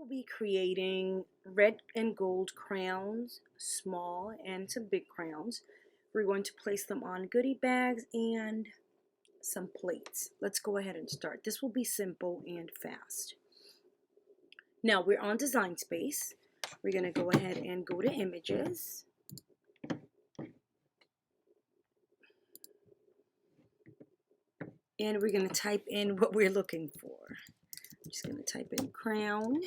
will be creating red and gold crowns, small and some big crowns. We're going to place them on goodie bags and some plates. Let's go ahead and start. This will be simple and fast. Now we're on Design Space. We're going to go ahead and go to Images. And we're going to type in what we're looking for. I'm just going to type in crown.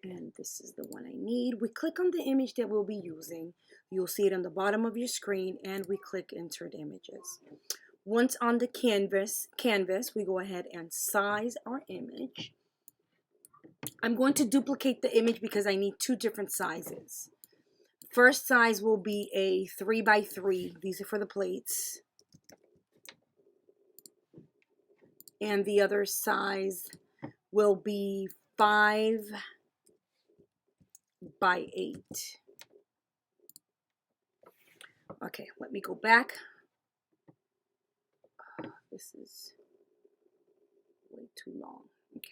And this is the one I need. We click on the image that we'll be using. You'll see it on the bottom of your screen, and we click Insert Images. Once on the canvas, we go ahead and size our image. I'm going to duplicate the image because I need two different sizes. First size will be a 3 by 3. These are for the plates. And the other size will be 5 by 8. Okay, let me go back. This is way too long. Okay.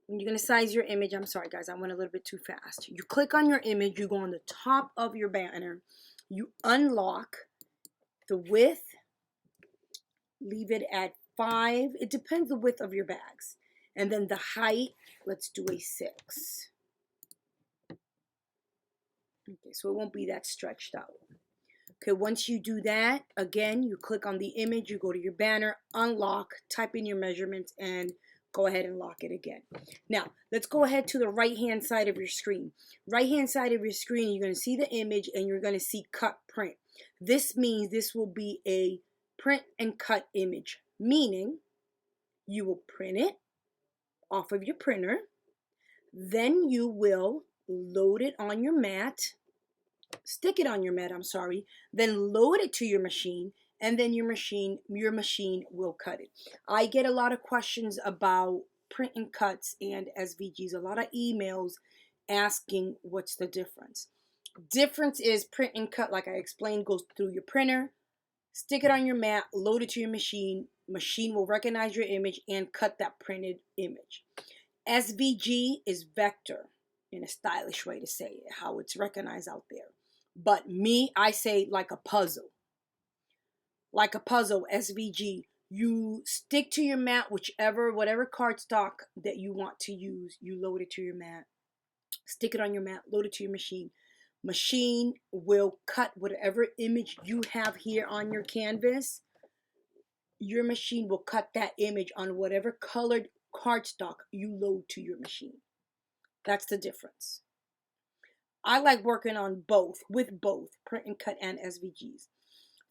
When you're going to size your image, I'm sorry guys, I went a little bit too fast. You click on your image, you go on the top of your banner, you unlock the width, leave it at 5. It depends the width of your bags. And then the height, let's do a 6. Okay, so it won't be that stretched out. Okay, once you do that, again, you click on the image, you go to your banner, unlock, type in your measurements, and go ahead and lock it again. Now, let's go ahead to the right-hand side of your screen. Right-hand side of your screen, you're going to see the image, and you're going to see cut print. This means this will be a print and cut image, meaning you will print it off of your printer, then you will load it on your mat, stick it on your mat, then load it to your machine, and then your machine will cut it. I get a lot of questions about print and cuts and SVGs, a lot of emails asking what's the difference. Difference is print and cut, like I explained, goes through your printer, stick it on your mat, load it to your machine, machine will recognize your image and cut that printed image. SVG is vector, in a stylish way to say it, how it's recognized out there. But me, I say like a puzzle. Like a puzzle, SVG. You stick to your mat, whatever cardstock that you want to use, you load it to your mat. Stick it on your mat, load it to your machine. Machine will cut whatever image you have here on your canvas. Your machine will cut that image on whatever colored cardstock you load to your machine. That's the difference. I like working on with both print and cut and SVGs.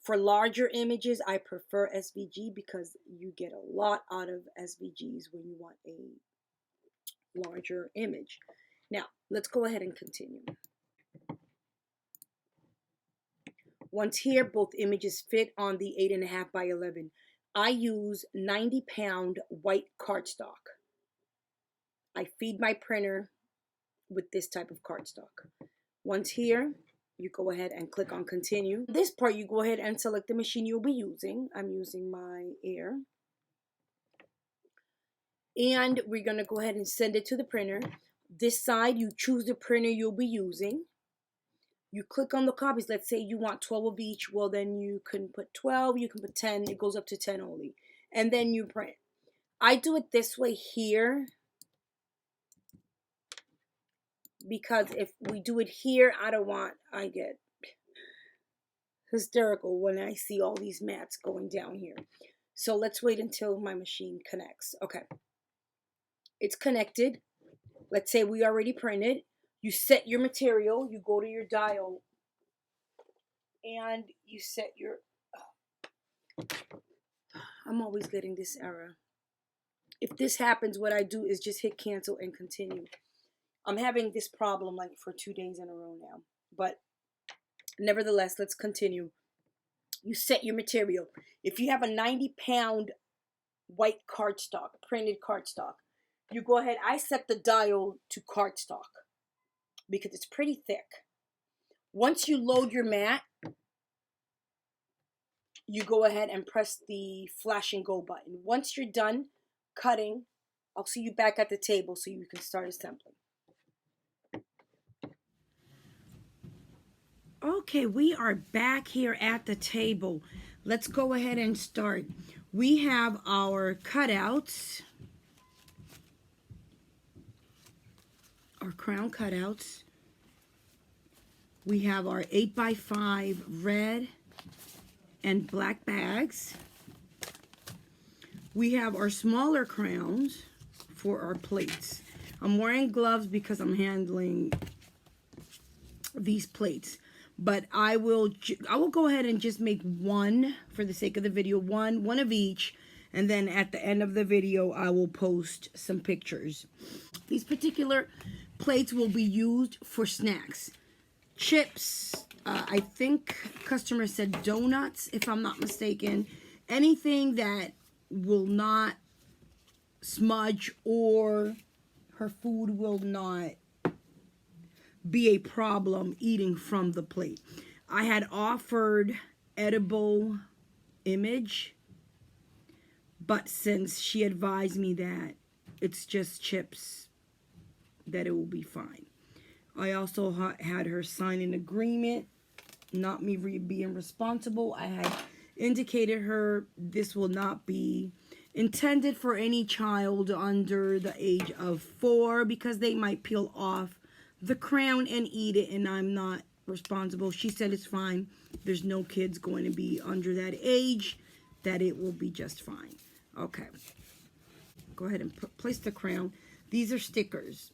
For larger images, I prefer SVG because you get a lot out of SVGs when you want a larger image. Now, let's go ahead and continue. Once here, both images fit on the 8.5 by 11. I use 90-pound white cardstock. I feed my printer with this type of cardstock. Once here, you go ahead and click on continue. This part, you go ahead and select the machine you'll be using. I'm using my Air. And we're going to go ahead and send it to the printer. This side, you choose the printer you'll be using. You click on the copies. Let's say you want 12 of each. Well, then you can put 12. You can put 10. It goes up to 10 only. And then you print. I do it this way here, because if we do it here, I get hysterical when I see all these mats going down here. So let's wait until my machine connects. Okay. It's connected. Let's say we already printed. You set your material. You go to your dial and you set your... I'm always getting this error. If this happens, what I do is just hit cancel and continue. I'm having this problem like for 2 days in a row now. But nevertheless, let's continue. You set your material. If you have a 90-pound white cardstock, printed cardstock, you go ahead. I set the dial to cardstock because it's pretty thick. Once you load your mat, you go ahead and press the flash and go button. Once you're done cutting, I'll see you back at the table so you can start assembling. Okay, we are back here at the table. Let's go ahead and start. We have our cutouts, our crown cutouts. We have our 8x5 red and black bags. We have our smaller crowns for our plates. I'm wearing gloves because I'm handling these plates. But I will go ahead and just make one for the sake of the video, one of each, and then at the end of the video I will post some pictures. These particular plates will be used for snacks, chips. I think customer said donuts, if I'm not mistaken. Anything that will not smudge or her food will not be a problem eating from the plate. I had offered edible image, but since she advised me that it's just chips, that it will be fine. I also had her sign an agreement, not me being responsible. I had indicated her this will not be intended for any child under the age of 4 because they might peel off the crown and eat it, and I'm not responsible. She said it's fine. There's no kids going to be under that age, that it will be just fine. Okay. Go ahead and place the crown. These are stickers.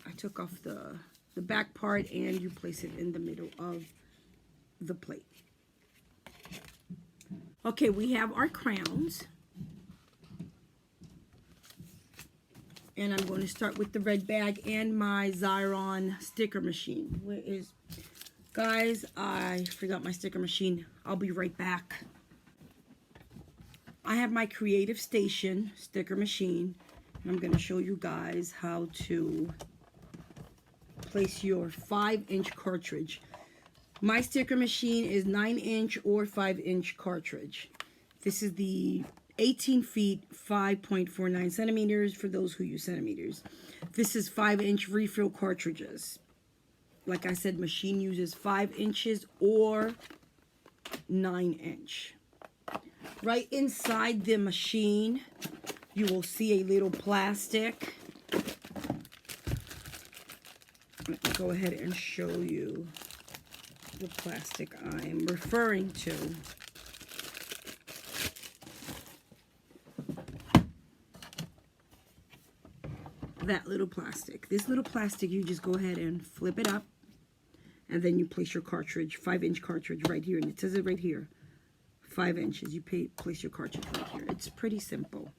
I took off the back part, and you place it in the middle of the plate. Okay, we have our crowns. And I'm going to start with the red bag and my Xyron sticker machine. Where is... Guys, I forgot my sticker machine. I'll be right back. I have my Creative Station sticker machine. I'm going to show you guys how to place your 5-inch cartridge. My sticker machine is 9-inch or 5-inch cartridge. This is the 18 feet, 5.49 centimeters for those who use centimeters. This is 5-inch refill cartridges. Like I said, machine uses 5 inches or 9-inch. Right inside the machine, you will see a little plastic. Let me go ahead and show you the plastic I'm referring to. That little plastic. This little plastic, you just go ahead and flip it up, and then you place your cartridge, 5-inch cartridge right here, and it says it right here, 5 inches. You place your cartridge right here. It's pretty simple.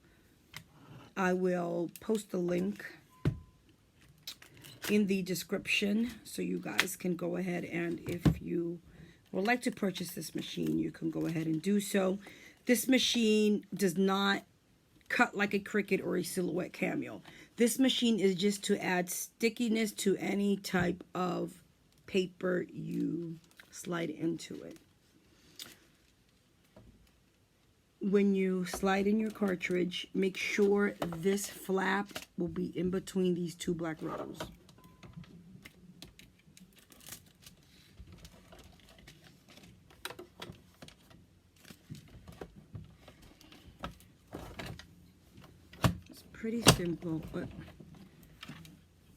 I will post the link in the description so you guys can go ahead, and if you would like to purchase this machine, you can go ahead and do so. This machine does not cut like a Cricut or a Silhouette Cameo. This machine is just to add stickiness to any type of paper you slide into it. When you slide in your cartridge, make sure this flap will be in between these 2 black rows. Pretty simple, but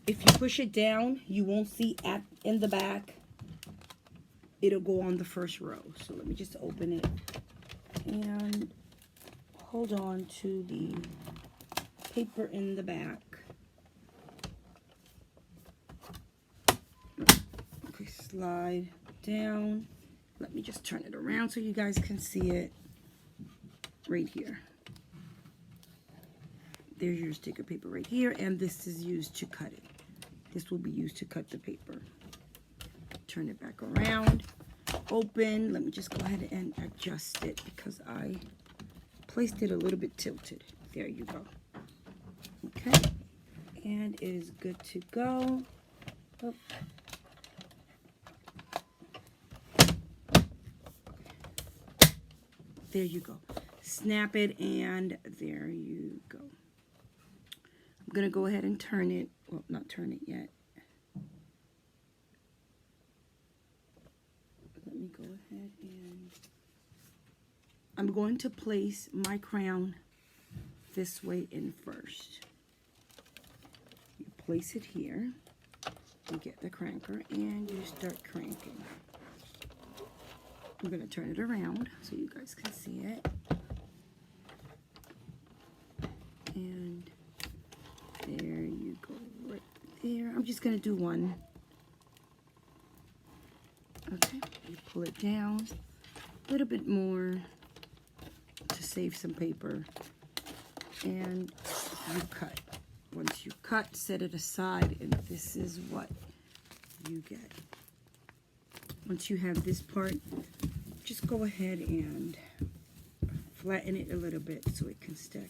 if you push it down, you won't see in the back. It'll go on the first row. So let me just open it and hold on to the paper in the back. Okay, slide down. Let me just turn it around so you guys can see it right here. There's your sticker paper right here, and this is used to cut it. This will be used to cut the paper. Turn it back around, open. Let me just go ahead and adjust it because I placed it a little bit tilted. There you go. Okay, and it is good to go. Oh. There you go. snap it, and there you go. I'm going to go ahead and turn it. Well, not turn it yet. Let me go ahead and I'm going to place my crown this way in first. You place it here. You get the cranker and you start cranking. I'm going to turn it around so you guys can see it. And there you go, right there. I'm just going to do one. Okay, you pull it down a little bit more to save some paper. And you cut. Once you cut, set it aside, and this is what you get. Once you have this part, just go ahead and flatten it a little bit so it can stick.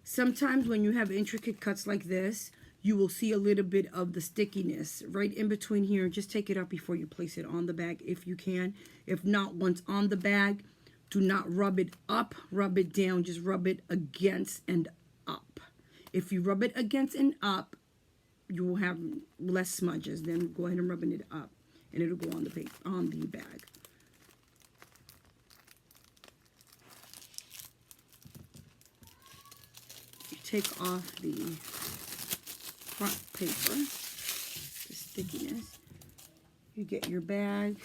Sometimes when you have intricate cuts like this, you will see a little bit of the stickiness right in between here. Just take it up before you place it on the bag if you can. If not, once on the bag, do not rub it up, rub it down, just rub it against and up. If you rub it against and up, you will have less smudges. Then go ahead and rubbing it up, and it'll go on the paper, on the bag. You take off the front paper, the stickiness. You get your bag.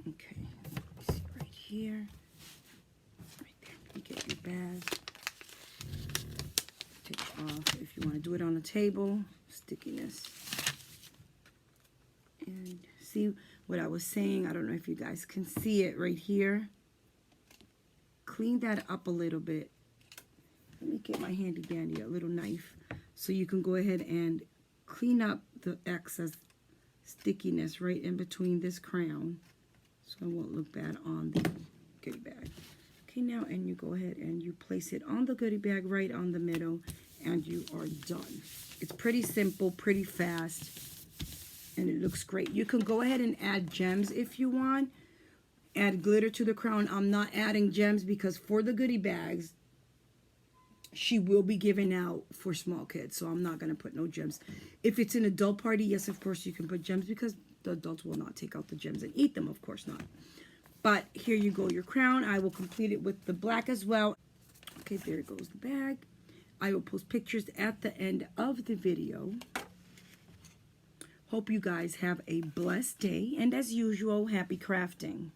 Okay, see right here, right there. You get your bag. Take it off if you want to do it on the table. Stickiness. And see what I was saying? I don't know if you guys can see it right here. Clean that up a little bit. Let me get my handy dandy, a little knife, so you can go ahead and clean up the excess stickiness right in between this crown, so it won't look bad on the goodie bag. Okay, now, and you go ahead and you place it on the goodie bag right on the middle, and you are done. It's pretty simple, pretty fast, and it looks great. You can go ahead and add gems if you want. Add glitter to the crown. I'm not adding gems because for the goodie bags, she will be given out for small kids, so I'm not going to put no gems. If it's an adult party, yes, of course you can put gems because the adults will not take out the gems and eat them, of course not. But here you go, your crown. I will complete it with the black as well. Okay, there goes the bag. I will post pictures at the end of the video. Hope you guys have a blessed day, and as usual, happy crafting.